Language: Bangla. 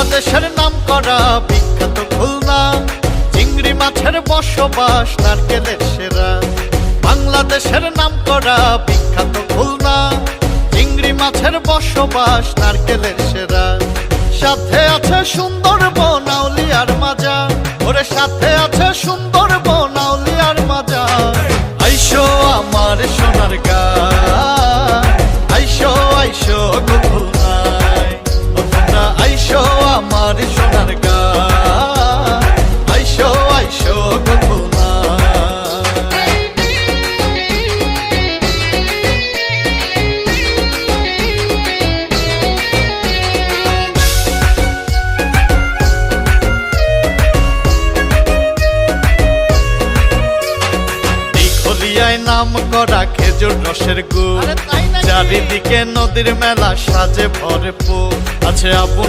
বাংলাদেশের নাম করা বিখ্যাত খুলনা, চিংড়ি মাছের বসবাস নারকেলের সেরা। বাংলাদেশের নাম করা বিখ্যাত খুলনা, চিংড়ি মাছের বসবাস নারকেলের সেরা। সাথে আছে সুন্দরবন আউলিয়ার মাজা, ওরে সাথে আছে সুন্দরবন আউলিয়ার মাজা। আইসো আমার সোনার গাঁ, আইসো আইসো গো খুলনায়, ও তোমরা আইসো আমার সোনার গাঁ, আইসো আইসো গো খুলনায়। নাম করা খেজুর রসের গুড়, চারিদিকে নদীর মেলা সাজে ভরপুর। আছে আবু